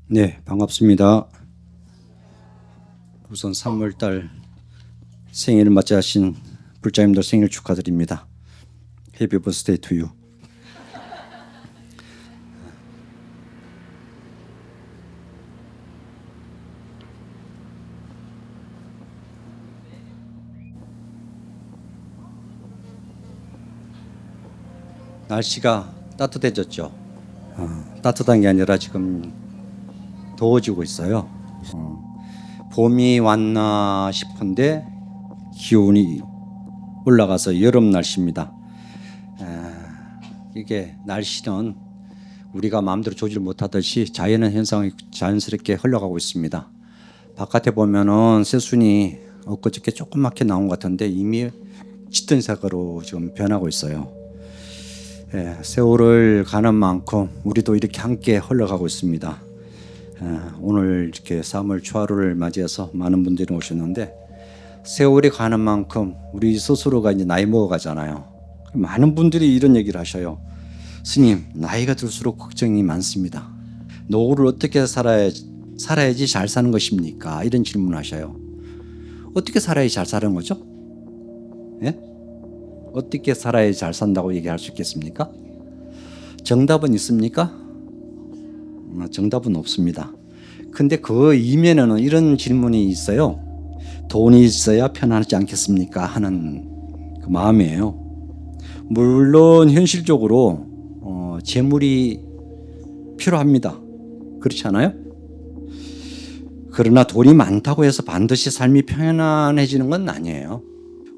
네, 반갑습니다. 우선 3월달 생일을 맞이하신 불자님들 생일 축하드립니다. 해피 버스데이 투 유. 날씨가 따뜻해졌죠. 따뜻한 게 아니라 지금 더워지고 있어요. 봄이 왔나 싶은데 기온이 올라가서 여름 날씨입니다. 이게 날씨는 우리가 마음대로 조절 못하듯이 자연의 현상이 자연스럽게 흘러가고 있습니다. 바깥에 보면은 새순이 엊그저께 조그맣게 나온 것 같은데 이미 짙은 색으로 지금 변하고 있어요. 세월을 가는 만큼 우리도 이렇게 함께 흘러가고 있습니다. 오늘 이렇게 3월 초하루를 맞이해서 많은 분들이 오셨는데 세월이 가는 만큼 우리 스스로가 이제 나이 먹어가잖아요. 많은 분들이 이런 얘기를 하셔요. 스님, 나이가 들수록 걱정이 많습니다. 노후를 어떻게 살아야지 잘 사는 것입니까? 이런 질문을 하셔요. 어떻게 살아야지 잘 사는 거죠? 예? 어떻게 살아야지 잘 산다고 얘기할 수 있겠습니까? 정답은 있습니까? 정답은 없습니다. 근데 그 이면에는 이런 질문이 있어요. 돈이 있어야 편하지 않겠습니까? 하는 그 마음이에요. 물론 현실적으로 재물이 필요합니다. 그렇지 않아요? 그러나 돈이 많다고 해서 반드시 삶이 편안해지는 건 아니에요.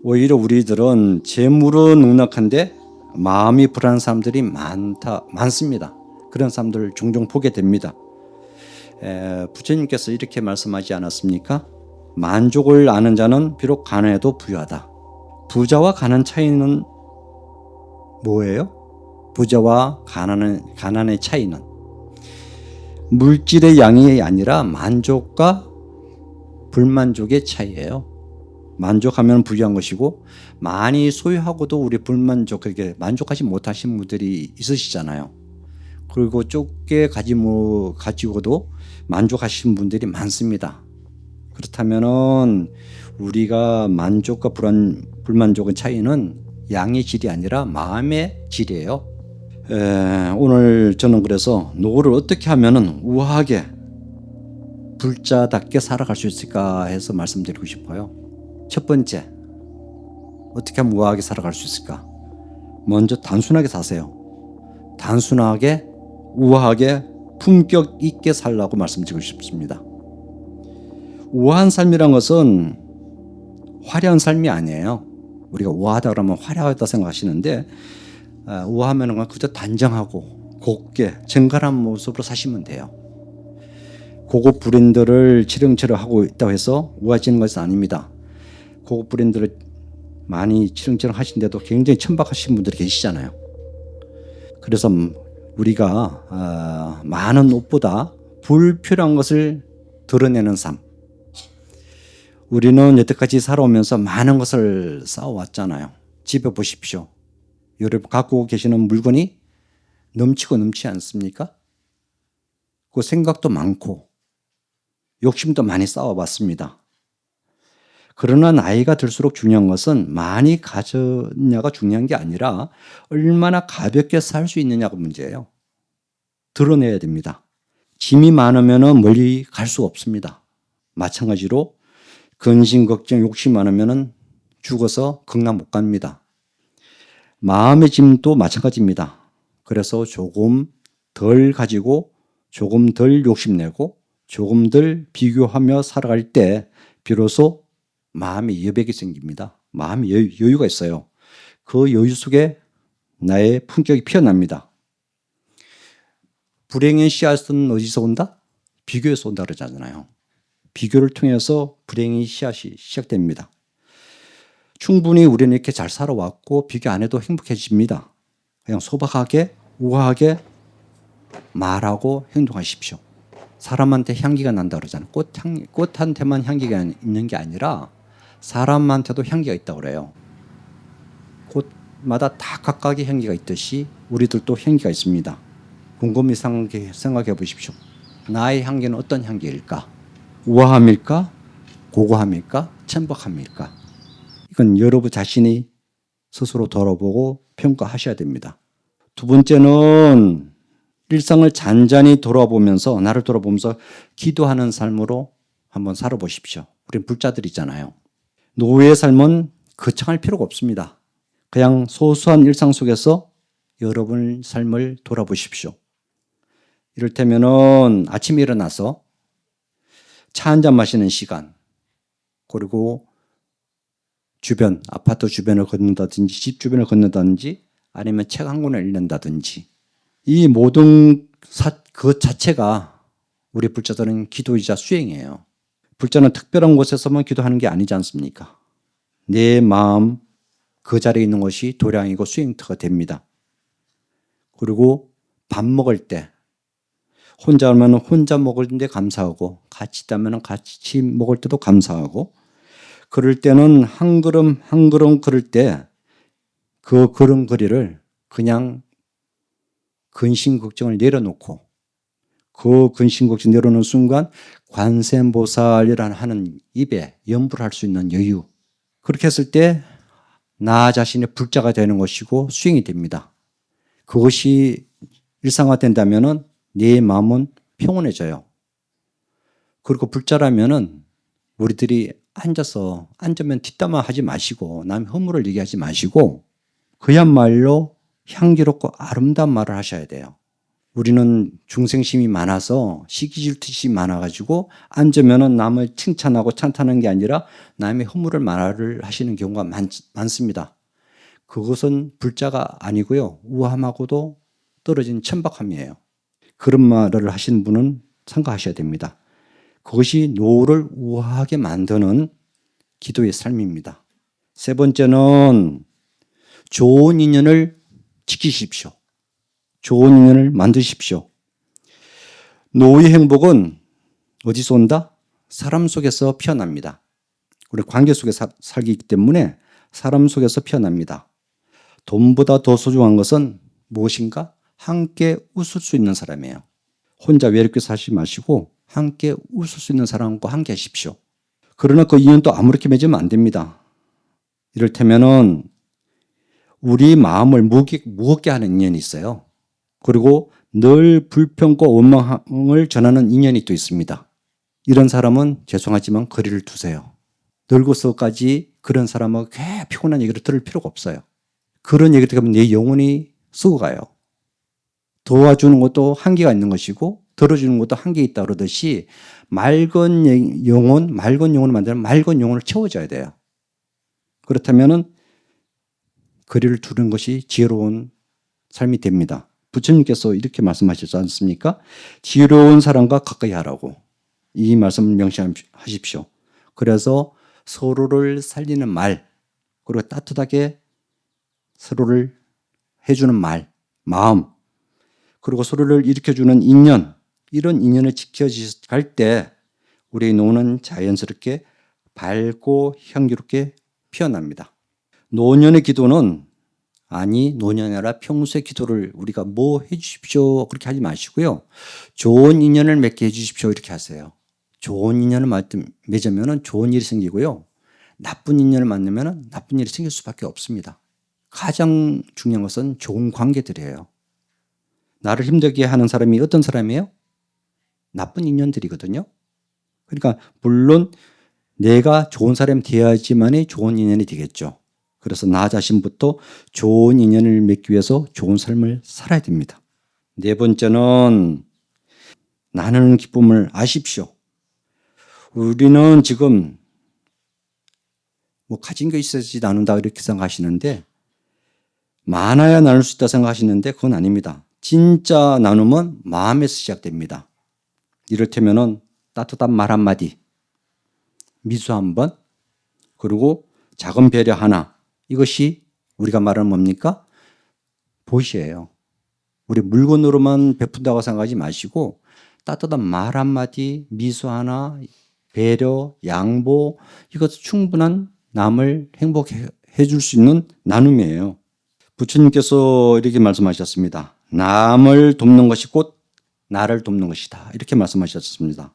오히려 우리들은 재물은 넉넉한데 마음이 불안한 사람들이 많습니다. 그런 사람들을 종종 보게 됩니다. 부처님께서 이렇게 말씀하지 않았습니까? 만족을 아는 자는 비록 가난해도 부유하다. 부자와 가난 차이는 뭐예요? 부자와 가난의 차이는 물질의 양이 아니라 만족과 불만족의 차이예요. 만족하면 부유한 것이고 많이 소유하고도 우리 불만족하게 만족하지 못하신 분들이 있으시잖아요. 그리고 좁게 가지고도 만족하신 분들이 많습니다. 그렇다면은 우리가 만족과 불만족의 차이는 양의 질이 아니라 마음의 질이에요. 오늘 저는 그래서 노후를 어떻게 하면은 우아하게 불자답게 살아갈 수 있을까 해서 말씀드리고 싶어요. 첫 번째, 어떻게 하면 우아하게 살아갈 수 있을까? 먼저 단순하게 사세요. 단순하게, 우아하게, 품격 있게 살라고 말씀드리고 싶습니다. 우아한 삶이란 것은 화려한 삶이 아니에요. 우리가 우아하다 그러면 화려하다 생각하시는데 우아하면 그저 단정하고 곱게 정갈한 모습으로 사시면 돼요. 고급 브랜드를 치렁치렁 하고 있다고 해서 우아해지는 것은 아닙니다. 고급 브랜드를 많이 치렁치렁 하신데도 굉장히 천박하신 분들이 계시잖아요. 그래서 우리가 많은 옷보다 불필요한 것을 드러내는 삶. 우리는 여태까지 살아오면서 많은 것을 쌓아왔잖아요. 집에 보십시오. 여러분 갖고 계시는 물건이 넘치고 넘치지 않습니까? 그 생각도 많고 욕심도 많이 쌓아왔습니다. 그러나 나이가 들수록 중요한 것은 많이 가졌냐가 중요한 게 아니라 얼마나 가볍게 살 수 있느냐가 문제예요. 드러내야 됩니다. 짐이 많으면 멀리 갈 수가 없습니다. 마찬가지로 근심, 걱정, 욕심 많으면 죽어서 극락 못 갑니다. 마음의 짐도 마찬가지입니다. 그래서 조금 덜 가지고 조금 덜 욕심내고 조금 덜 비교하며 살아갈 때 비로소 마음의 여백이 생깁니다. 마음의 여유가 있어요. 그 여유 속에 나의 품격이 피어납니다. 불행의 씨앗은 어디서 온다? 비교에서 온다 그러잖아요. 비교를 통해서 불행의 씨앗이 시작됩니다. 충분히 우리는 이렇게 잘 살아왔고 비교 안 해도 행복해집니다. 그냥 소박하게 우아하게 말하고 행동하십시오. 사람한테 향기가 난다 그러잖아요. 꽃한테만 향기가 있는 게 아니라 사람한테도 향기가 있다고 그래요. 꽃마다 다 각각의 향기가 있듯이 우리들도 향기가 있습니다. 곰곰이 생각해 보십시오. 나의 향기는 어떤 향기일까? 우아함일까? 고고함일까? 천박함일까? 이건 여러분 자신이 스스로 돌아보고 평가하셔야 됩니다. 두 번째는 일상을 잔잔히 돌아보면서 나를 돌아보면서 기도하는 삶으로 한번 살아보십시오. 우린 불자들이잖아요. 노예의 삶은 거창할 필요가 없습니다. 그냥 소소한 일상 속에서 여러분의 삶을 돌아보십시오. 이를테면은 아침에 일어나서 차 한 잔 마시는 시간, 그리고 주변, 아파트 주변을 걷는다든지 집 주변을 걷는다든지 아니면 책 한 권을 읽는다든지 이 모든 그 자체가 우리 불자들은 기도이자 수행이에요. 불자는 특별한 곳에서만 기도하는 게 아니지 않습니까? 내 마음 그 자리에 있는 것이 도량이고 수행터가 됩니다. 그리고 밥 먹을 때 혼자 하면 혼자 먹을 때 감사하고 같이 있다면 같이 먹을 때도 감사하고 그럴 때는 한 걸음 한 걸음 걸을 때 그 걸음걸이를 그냥 근심 걱정을 내려놓고 그 근심 걱정 내려놓는 순간 관세음보살이라는 하는 입에 염불 할 수 있는 여유, 그렇게 했을 때 나 자신의 불자가 되는 것이고 수행이 됩니다. 그것이 일상화된다면 내 마음은 평온해져요. 그리고 불자라면 우리들이 앉으면 뒷담화 하지 마시고 남의 허물을 얘기하지 마시고 그야말로 향기롭고 아름다운 말을 하셔야 돼요. 우리는 중생심이 많아서 시기질투심이 많아가지고 앉으면 남을 칭찬하고 찬탄하는 게 아니라 남의 허물을 말을 하시는 경우가 많습니다. 그것은 불자가 아니고요. 우함하고도 떨어진 천박함이에요. 그런 말을 하시는 분은 삼가하셔야 됩니다. 그것이 노를 우아하게 만드는 기도의 삶입니다. 세 번째는 좋은 인연을 지키십시오. 좋은 인연을 만드십시오. 노의 행복은 어디서 온다? 사람 속에서 피어납니다. 우리 관계 속에 살기 때문에 사람 속에서 피어납니다. 돈보다 더 소중한 것은 무엇인가? 함께 웃을 수 있는 사람이에요. 혼자 외롭게 사지 마시고 함께 웃을 수 있는 사람과 함께 하십시오. 그러나 그 인연도 아무렇게 맺으면 안 됩니다. 이를테면은 우리 마음을 무겁게 하는 인연이 있어요. 그리고 늘 불평과 원망을 전하는 인연이 또 있습니다. 이런 사람은 죄송하지만 거리를 두세요. 늙어서까지 그런 사람하고 꽤 피곤한 얘기를 들을 필요가 없어요. 그런 얘기를 들으면 내 영혼이 썩어가요. 도와주는 것도 한계가 있는 것이고 들어주는 것도 한계가 있다 그러듯이 맑은 영혼을 만들면 맑은 영혼을 채워줘야 돼요. 그렇다면 거리를 두는 것이 지혜로운 삶이 됩니다. 부처님께서 이렇게 말씀하셨지 않습니까? 지혜로운 사람과 가까이 하라고 이 말씀을 명심하십시오. 그래서 서로를 살리는 말, 그리고 따뜻하게 서로를 해주는 말, 마음, 그리고 서로를 일으켜주는 인연, 이런 인연을 지켜갈 때 우리의 노는 자연스럽게 밝고 향기롭게 피어납니다. 노년의 기도는 노년이 아니라 평소의 기도를 우리가 뭐 해주십시오 그렇게 하지 마시고요. 좋은 인연을 맺게 해주십시오 이렇게 하세요. 좋은 인연을 맺으면 좋은 일이 생기고요. 나쁜 인연을 만나면 나쁜 일이 생길 수밖에 없습니다. 가장 중요한 것은 좋은 관계들이에요. 나를 힘들게 하는 사람이 어떤 사람이에요? 나쁜 인연들이거든요. 그러니까 물론 내가 좋은 사람이 되어야지만이 좋은 인연이 되겠죠. 그래서 나 자신부터 좋은 인연을 맺기 위해서 좋은 삶을 살아야 됩니다. 네 번째는 나누는 기쁨을 아십시오. 우리는 지금 가진 게 있어야지 나눈다 이렇게 생각하시는데 많아야 나눌 수 있다 생각하시는데 그건 아닙니다. 진짜 나눔은 마음에서 시작됩니다. 이를테면은 따뜻한 말 한마디, 미소 한번, 그리고 작은 배려 하나, 이것이 우리가 말하는 뭡니까? 보시예요. 우리 물건으로만 베푼다고 생각하지 마시고 따뜻한 말 한마디, 미소 하나, 배려, 양보, 이것도 충분한 남을 행복해 줄 수 있는 나눔이에요. 부처님께서 이렇게 말씀하셨습니다. 남을 돕는 것이 곧 나를 돕는 것이다. 이렇게 말씀하셨습니다.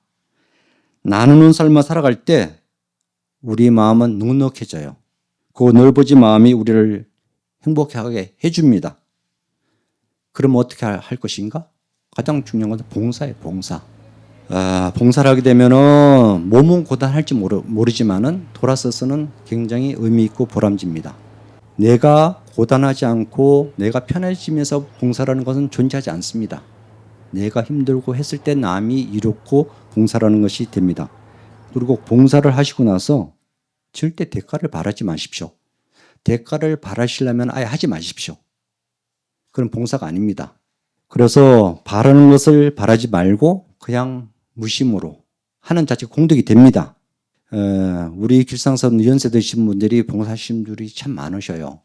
나누는 삶을 살아갈 때 우리 마음은 눅눅해져요. 그 넓어진 마음이 우리를 행복하게 해줍니다. 그럼 어떻게 할 것인가? 가장 중요한 것은 봉사예요, 봉사. 봉사를 하게 되면은 몸은 고단할지 모르지만은 돌아서서는 굉장히 의미 있고 보람집니다. 내가 고단하지 않고 내가 편해지면서 봉사라는 것은 존재하지 않습니다. 내가 힘들고 했을 때 남이 이롭고 봉사라는 것이 됩니다. 그리고 봉사를 하시고 나서 절대 대가를 바라지 마십시오. 대가를 바라시려면 아예 하지 마십시오. 그건 봉사가 아닙니다. 그래서 바라는 것을 바라지 말고 그냥 무심으로 하는 자체가 공덕이 됩니다. 우리 길상선 연세 드신 분들이 봉사하신 분들이 참 많으셔요.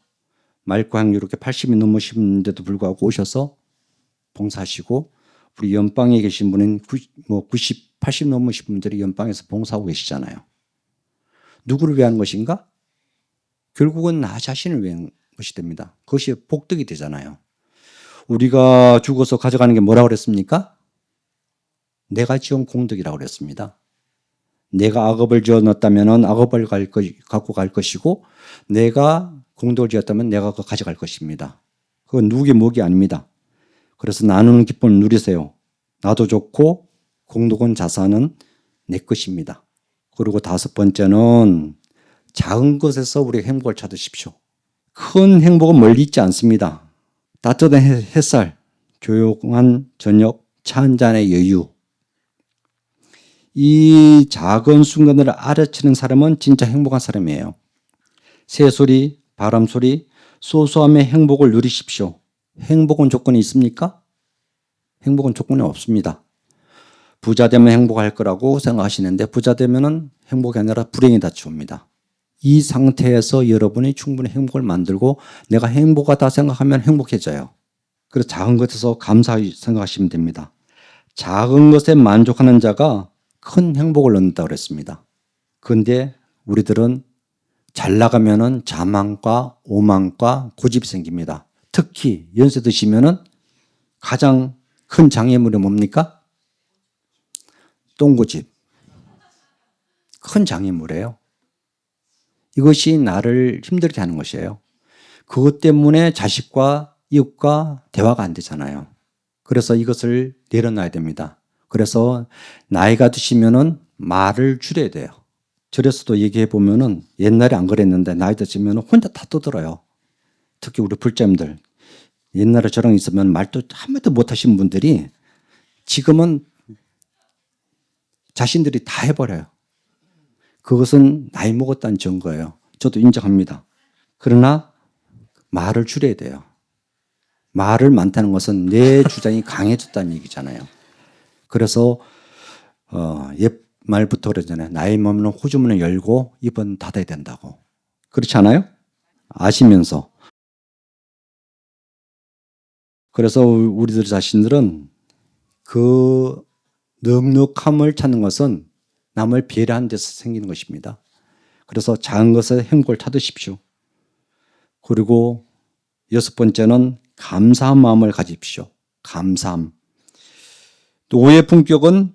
말과 이렇게 80이 넘으신데도 불구하고 오셔서 봉사하시고, 우리 연방에 계신 분은 90, 80 넘으신 분들이 연방에서 봉사하고 계시잖아요. 누구를 위한 것인가? 결국은 나 자신을 위한 것이 됩니다. 그것이 복덕이 되잖아요. 우리가 죽어서 가져가는 게 뭐라고 그랬습니까? 내가 지은 공덕이라고 그랬습니다. 내가 악업을 지어 놨다면 악업을 갖고 갈 것이고, 내가 공덕을 지었다면 내가 그거 가져갈 것입니다. 그건 누구의 몫이 아닙니다. 그래서 나누는 기쁨을 누리세요. 나도 좋고 공덕은 자산은 내 것입니다. 그리고 5번째는 작은 것에서 우리가 행복을 찾으십시오. 큰 행복은 멀리 있지 않습니다. 따뜻한 햇살, 조용한 저녁, 차 한 잔의 여유. 이 작은 순간을 알아채는 사람은 진짜 행복한 사람이에요. 새소리, 바람소리, 소소함의 행복을 누리십시오. 행복은 조건이 있습니까? 행복은 조건이 없습니다. 부자 되면 행복할 거라고 생각하시는데 부자 되면은 행복이 아니라 불행이 닥쳐옵니다. 이 상태에서 여러분이 충분히 행복을 만들고 내가 행복하다 생각하면 행복해져요. 그래서 작은 것에서 감사히 생각하시면 됩니다. 작은 것에 만족하는 자가 큰 행복을 얻는다고 그랬습니다. 그런데 우리들은 잘 나가면은 자만과 오만과 고집이 생깁니다. 특히 연세 드시면은 가장 큰 장애물이 뭡니까? 똥고집. 큰 장애물이에요. 이것이 나를 힘들게 하는 것이에요. 그것 때문에 자식과 이웃과 대화가 안 되잖아요. 그래서 이것을 내려놔야 됩니다. 그래서 나이가 드시면은 말을 줄여야 돼요. 절에서도 얘기해 보면은 옛날에 안 그랬는데 나이 드시면 혼자 다 떠들어요. 특히 우리 불자님들. 옛날에 저랑 있으면 말도 한마디도 못 하신 분들이 지금은 자신들이 다 해버려요. 그것은 나이 먹었다는 증거예요. 저도 인정합니다. 그러나 말을 줄여야 돼요. 말을 많다는 것은 내 주장이 강해졌다는 얘기잖아요. 그래서 옛 말부터 그러잖아요. 나이 먹으면 호주문을 열고 입은 닫아야 된다고. 그렇지 않아요? 아시면서. 그래서 우리들 자신들은 그 넉넉함을 찾는 것은 남을 배려하는 데서 생기는 것입니다. 그래서 작은 것에 행복을 찾으십시오. 그리고 6번째는 감사한 마음을 가집시오. 감사함. 또 5의 품격은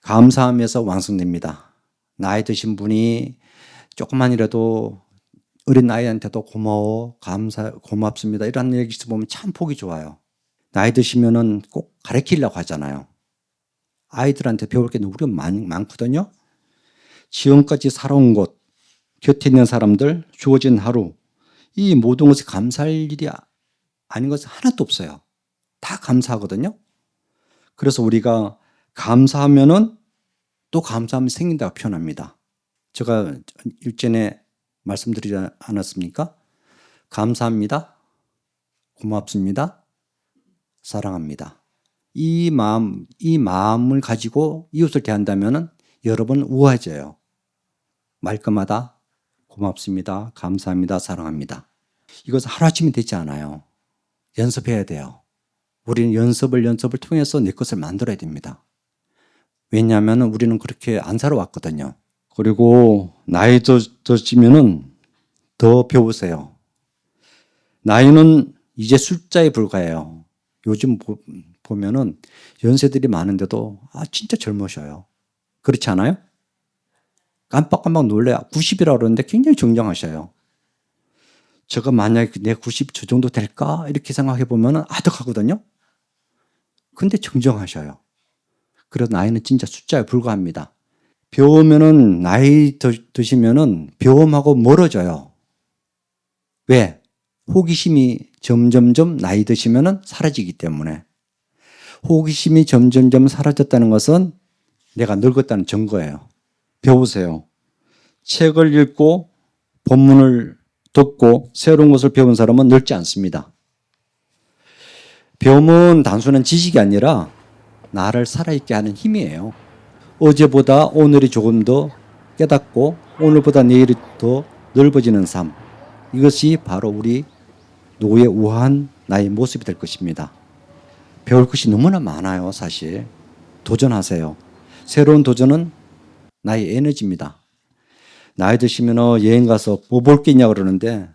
감사함에서 완성됩니다. 나이 드신 분이 조금만이라도 어린 아이한테도 고마워, 고맙습니다. 이런 얘기 보면 참 보기 좋아요. 나이 드시면은 꼭 가르치려고 하잖아요. 아이들한테 배울 게 우리가 많거든요. 지금까지 살아온 곳, 곁에 있는 사람들, 주어진 하루, 이 모든 것이 감사할 일이 아닌 것은 하나도 없어요. 다 감사하거든요. 그래서 우리가 감사하면은 또 감사함이 생긴다고 표현합니다. 제가 일전에 말씀드리지 않았습니까? 감사합니다. 고맙습니다. 사랑합니다. 이 마음을 가지고 이웃을 대한다면은 여러분 우아해져요. 말끝마다 고맙습니다. 감사합니다. 사랑합니다. 이것은 하루아침에 되지 않아요. 연습해야 돼요. 우리는 연습을 통해서 내 것을 만들어야 됩니다. 왜냐하면 우리는 그렇게 안 살아왔거든요. 그리고 나이 드시면은 더 배우세요. 나이는 이제 숫자에 불과해요. 요즘 보면은 연세들이 많은데도 진짜 젊으셔요. 그렇지 않아요? 깜빡깜빡 놀래요. 90이라고 그러는데 굉장히 정정하셔요. 제가 만약에 내 90 저 정도 될까? 이렇게 생각해 보면 아득하거든요. 근데 정정하셔요. 그래서 나이는 진짜 숫자에 불과합니다. 배우면은 나이 드시면은 배움하고 멀어져요. 왜? 호기심이 점점점 나이 드시면은 사라지기 때문에. 호기심이 점점점 사라졌다는 것은 내가 늙었다는 증거예요. 배우세요. 책을 읽고 본문을 듣고 새로운 것을 배운 사람은 늙지 않습니다. 배움은 단순한 지식이 아니라 나를 살아있게 하는 힘이에요. 어제보다 오늘이 조금 더 깨닫고 오늘보다 내일이 더 넓어지는 삶. 이것이 바로 우리 노후의 우아한 나의 모습이 될 것입니다. 배울 것이 너무나 많아요, 사실. 도전하세요. 새로운 도전은 나의 에너지입니다. 나이 드시면 여행 가서 뭐 볼 게 있냐 그러는데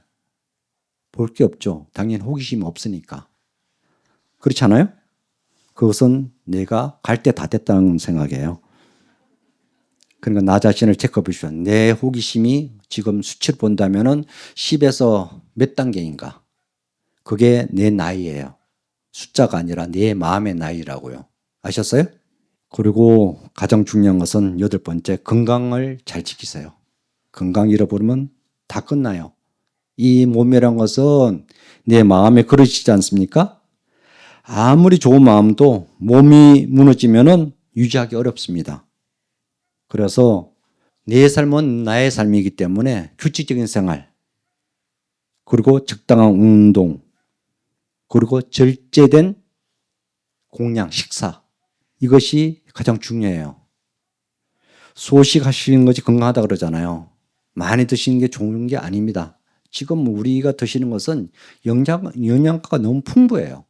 볼 게 없죠. 당연히 호기심이 없으니까. 그렇지 않아요? 그것은 내가 갈 때 다 됐다는 생각이에요. 그러니까 나 자신을 체크해 보십시오. 내 호기심이 지금 수치를 본다면은 10에서 몇 단계인가? 그게 내 나이예요. 숫자가 아니라 내 마음의 나이라고요. 아셨어요? 그리고 가장 중요한 것은 8번째, 건강을 잘 지키세요. 건강 잃어버리면 다 끝나요. 이 몸이란 것은 내 마음에 그릇이지 않습니까? 아무리 좋은 마음도 몸이 무너지면은 유지하기 어렵습니다. 그래서 내 삶은 나의 삶이기 때문에 규칙적인 생활, 그리고 적당한 운동, 그리고 절제된 공양, 식사, 이것이 가장 중요해요. 소식하시는 것이 건강하다 그러잖아요. 많이 드시는 게 좋은 게 아닙니다. 지금 우리가 드시는 것은 영양가가 너무 풍부해요.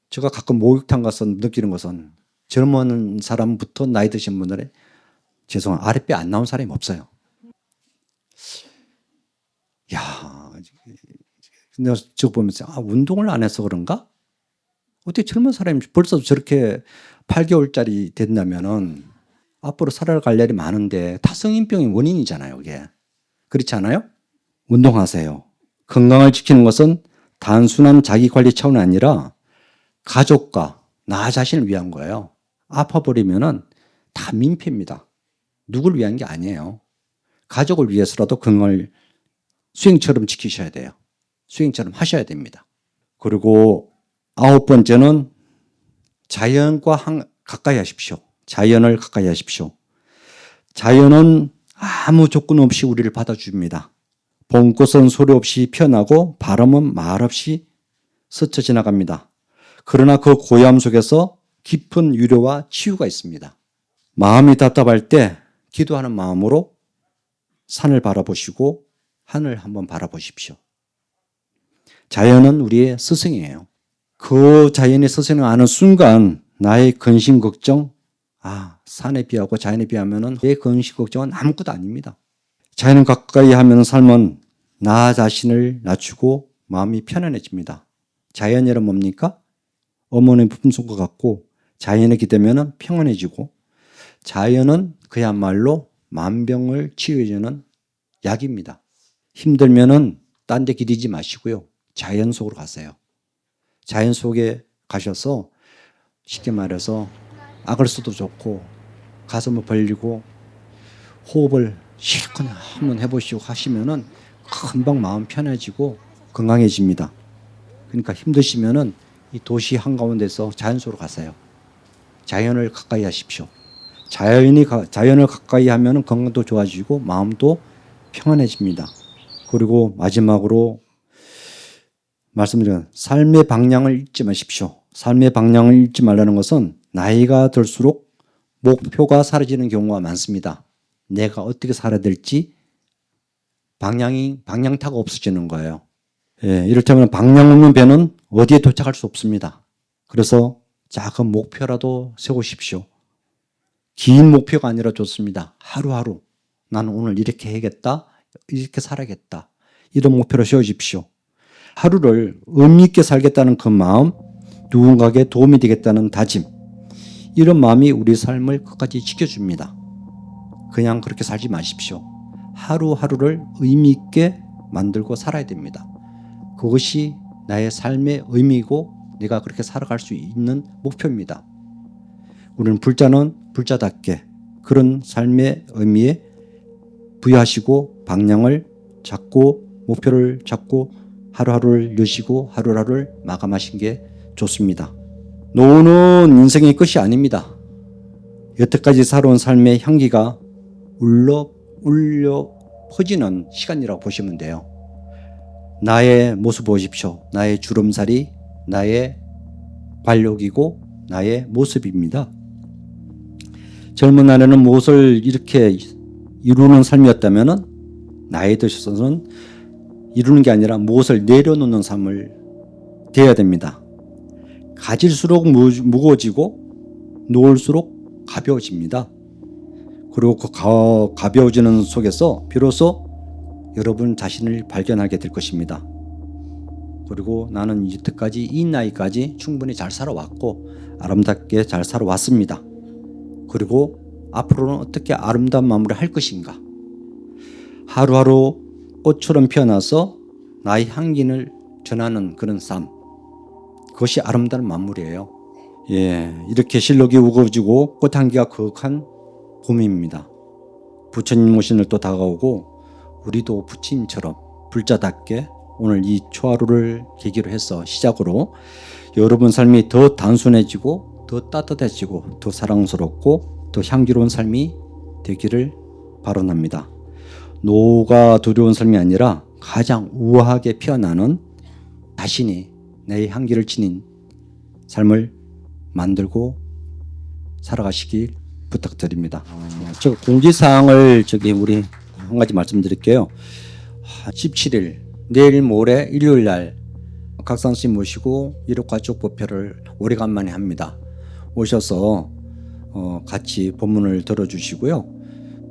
제가 가끔 목욕탕 가서 느끼는 것은 젊은 사람부터 나이 드신 분들의 죄송한 아랫배 안 나온 사람이 없어요. 야, 근데 저거 보면서 운동을 안 해서 그런가? 어떻게 젊은 사람이 벌써 저렇게 8개월짜리 된다면은 앞으로 살아갈 날이 많은데 다 성인병의 원인이잖아요, 이게. 그렇지 않아요? 운동하세요. 건강을 지키는 것은 단순한 자기 관리 차원이 아니라 가족과 나 자신을 위한 거예요. 아파버리면은 다 민폐입니다. 누굴 위한 게 아니에요. 가족을 위해서라도 건강을 수행처럼 지키셔야 돼요. 수행처럼 하셔야 됩니다. 그리고 9번째는 자연과 가까이 하십시오. 자연을 가까이 하십시오. 자연은 아무 조건 없이 우리를 받아줍니다. 봄꽃은 소리 없이 피어나고 바람은 말 없이 스쳐 지나갑니다. 그러나 그 고요함 속에서 깊은 위로와 치유가 있습니다. 마음이 답답할 때 기도하는 마음으로 산을 바라보시고 하늘 한번 바라보십시오. 자연은 우리의 스승이에요. 그 자연의 스승을 아는 순간 나의 근심 걱정, 산에 비하고 자연에 비하면 내 근심 걱정은 아무것도 아닙니다. 자연을 가까이 하면 삶은 나 자신을 낮추고 마음이 편안해집니다. 자연이란 뭡니까? 어머니 품속과 같고 자연에 기대면 평안해지고 자연은 그야말로 만병을 치유해주는 약입니다. 힘들면은 딴 데 기대지 마시고요. 자연 속으로 가세요. 자연 속에 가셔서 쉽게 말해서 아글수도 좋고 가슴을 벌리고 호흡을 실컷 한번 해보시고 하시면은 금방 마음 편해지고 건강해집니다. 그러니까 힘드시면은 이 도시 한가운데서 자연 속으로 가세요. 자연을 가까이 하십시오. 자연을 가까이 하면은 건강도 좋아지고 마음도 평안해집니다. 그리고 마지막으로 말씀드린 삶의 방향을 잃지 마십시오. 삶의 방향을 잃지 말라는 것은 나이가 들수록 목표가 사라지는 경우가 많습니다. 내가 어떻게 살아야 될지 방향타가 없어지는 거예요. 이를테면 방향 없는 배는 어디에 도착할 수 없습니다. 그래서 작은 목표라도 세우십시오. 긴 목표가 아니라 좋습니다. 하루하루 나는 오늘 이렇게 해야겠다. 이렇게 살아야겠다. 이런 목표를 세워주십시오. 하루를 의미 있게 살겠다는 그 마음, 누군가에게 도움이 되겠다는 다짐, 이런 마음이 우리 삶을 끝까지 지켜줍니다. 그냥 그렇게 살지 마십시오. 하루하루를 의미 있게 만들고 살아야 됩니다. 그것이 나의 삶의 의미고 내가 그렇게 살아갈 수 있는 목표입니다. 우리는 불자는 불자답게 그런 삶의 의미에 부여하시고 방향을 잡고 목표를 잡고 하루하루를 여시고 하루하루를 마감하신 게 좋습니다. 노후는 인생의 끝이 아닙니다. 여태까지 살아온 삶의 향기가 울려 퍼지는 시간이라고 보시면 돼요. 나의 모습 보십시오. 나의 주름살이 나의 관록이고 나의 모습입니다. 젊은 날에는 무엇을 이렇게 이루는 삶이었다면 나이 드셔서는 이루는 게 아니라 무엇을 내려놓는 삶을 되어야 됩니다. 가질수록 무거워지고 놓을수록 가벼워집니다. 그리고 그 가벼워지는 속에서 비로소 여러분 자신을 발견하게 될 것입니다. 그리고 나는 이때까지 이 나이까지 충분히 잘 살아왔고 아름답게 잘 살아왔습니다. 그리고 앞으로는 어떻게 아름다운 마무리를 할 것인가. 하루하루 꽃처럼 피어나서 나의 향기를 전하는 그런 삶. 그것이 아름다운 마무리예요. 이렇게 실록이 우거지고 꽃향기가 거룩한 봄입니다. 부처님 오신 날 또 다가오고 우리도 부처님처럼 불자답게 오늘 이 초하루를 계기로 해서 시작으로 여러분 삶이 더 단순해지고 더 따뜻해지고 더 사랑스럽고 더 향기로운 삶이 되기를 바라옵니다. 노후가 두려운 삶이 아니라 가장 우아하게 피어나는 자신이 내 향기를 지닌 삶을 만들고 살아가시길 부탁드립니다. 저 공지사항을 우리 한 가지 말씀드릴게요. 17일 내일 모레 일요일 날 각상스님 모시고 일요가족법회를 오래간만에 합니다. 오셔서 같이 법문을 들어주시고요.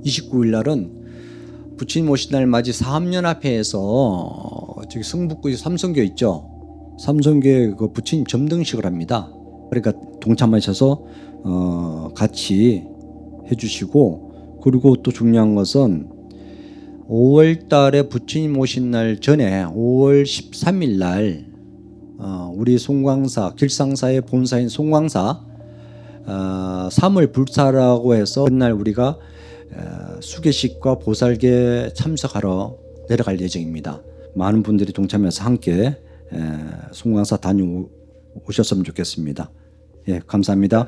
29일 날은 부처님 오신 날 맞이 사암연합회에서 저기 성북구 삼성교 있죠. 삼성교회 그 부처님 점등식을 합니다. 그러니까 동참하셔서 같이 해주시고, 그리고 또 중요한 것은 5월 달에 부처님 오신 날 전에 5월 13일 날 우리 송광사 길상사의 본사인 송광사 3월 불사라고 해서 그날 우리가 수계식과 보살계 참석하러 내려갈 예정입니다. 많은 분들이 동참해서 함께 송광사 다녀오셨으면 좋겠습니다. 감사합니다.